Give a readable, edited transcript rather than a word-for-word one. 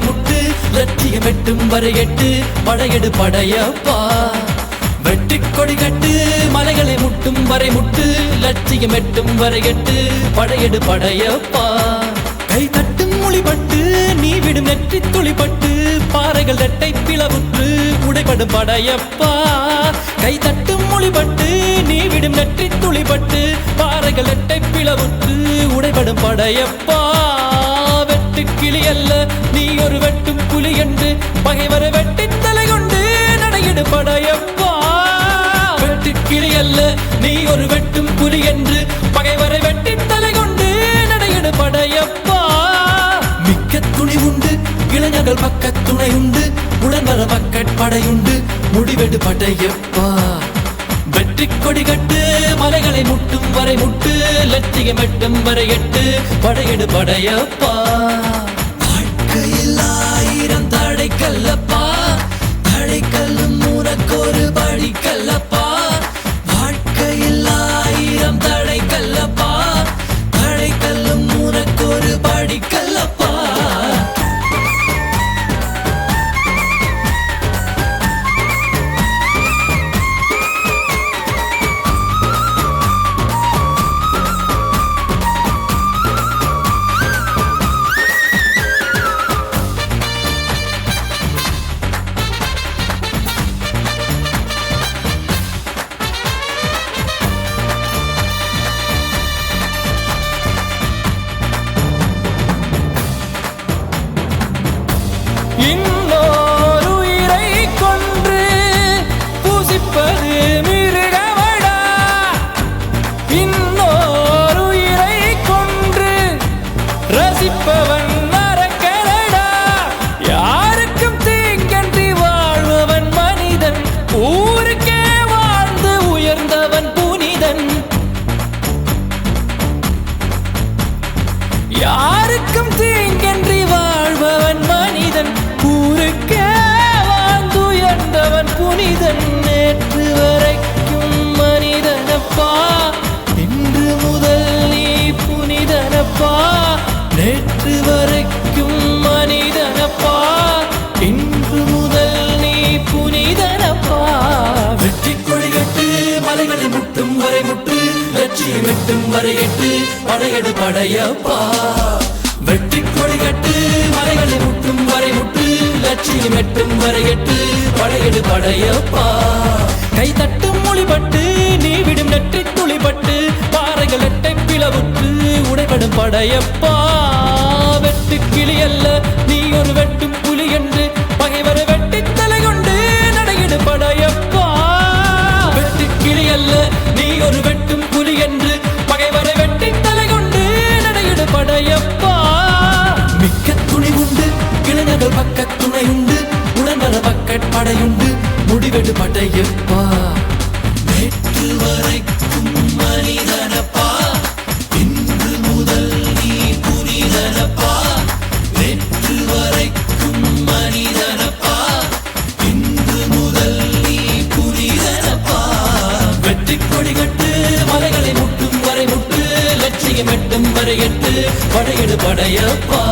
முட்டு லட்சியம் எட்டும் வரை எட்டு படையெடு படையப்பா வெற்றி கொடி கட்டு மலைகளை முட்டும் வரை முட்டு லட்சியம் எட்டும் வரை எட்டு படையெடு படையப்பா கை தட்டும் மொழிபட்டு நீ விடும் நெற்றி துளிப்பட்டு பாறைகள் ரெட்டை பிளவுற்று உடைபடும் படையப்பா கை தட்டும் மொழிபட்டு நீ விடும் நெற்றி துளிப்பட்டு பாறைகள் ரெட்டை பிளவுற்று உடைபடும் படையப்பா வெட்டு கிளி அல்ல நீ ஒரு வெட்டும் புலி என்று பகைவரை வெட்டி தலை கொண்டு நடையிடு படையப்பா வெட்டு கிளி அல்ல நீ ஒரு வெட்டும் புலி என்று பகைவரை வெட்டி தலை கொண்டு நடையிடு படையப்பா மிக்க துணி உண்டு இளைஞர்கள் பக்க துணை உண்டு உடன்வர பக்கட் படையுண்டு முடிவெடு படையப்பா வெற்றி கொடி கட்டு மலைகளை முட்டும் வரை முட்டு லட்சியம் எட்டும் வரை எட்டு படையெடு படையப்பா வாழ்க்கையில் ஆயிரம் தடை கல்லப்பா தடை கல்லும் உனக்கொரு படி கல்லப்பா வாழ்க்கையில் ஆயிரம் தடை கல்லப்பா தடை கல்லும் உனக்கொரு படி கல்லப்பா இன்னொரு உயிரை கொன்று பூசிப்பது மிருகமடா இன்னொரு உயிரை கொன்று ரசிப்பவன் நரக்கரடா யாருக்கும் தீங்கன்றி வாழ்பவன் மனிதன் ஊருக்கே வாழ்ந்து உயர்ந்தவன் புனிதன் யாருக்கும் தீங்கன்றி வாழ்பவன் மனிதன் ஊருக்கே வாழ்ந்துயர்ந்தவன் புனிதன் நேற்று வரைக்கும் மனிதனப்பா இன்று முதல் நீ புனிதனப்பா நேற்று வரைக்கும் மனிதனப்பா இன்று முதல் நீ புனிதனப்பா வெற்றி கொடி கட்டு மலைகளை முட்டும் வரை முட்டு லட்சியம் எட்டும் வரை எட்டு படையெடு படையப்பா வெற்றி கொடி கட்டு மலைகளை முட்டும் வரை முட்டு லட்சியம் எட்டும் வரை எட்டு படையெடு படையப்பா கை தட்டும் மொழிபட்டு நீ விடும் நெற்றி துளிப்பட்டு பாறைகள் எட்டை பிளவுற்று உடைபடும் படையப்பா வெட்டு கிளி அல்ல நீ ஒரு வெட்டும் புலி என்று பகைவரை வெட்டி தலை கொண்டு நடையிடு படையப்பா வெட்டு கிளி அல்ல நீ ஒரு வெட்டும் புலி என்று பகைவரை வெட்டி தலை கொண்டு நடையிடு படையப்பா மிக்க துணி உண்டு இளைஞர்கள் பக்க துணை உண்டு உடன்வர பக்கட் படையுண்டு முடிவெடு படையப்பா நேற்று வரைக்கும் மனிதனப்பா இன்று முதல் நீ புனிதனப்பா நேற்று வரைக்கும் மனிதனப்பா இன்று முதல் நீ புனிதனப்பா வெற்றி கொடி கட்டு மலைகளை முட்டும் வரை முட்டு லட்சியம் எட்டும் வரை எட்டு படையெடு படையப்பா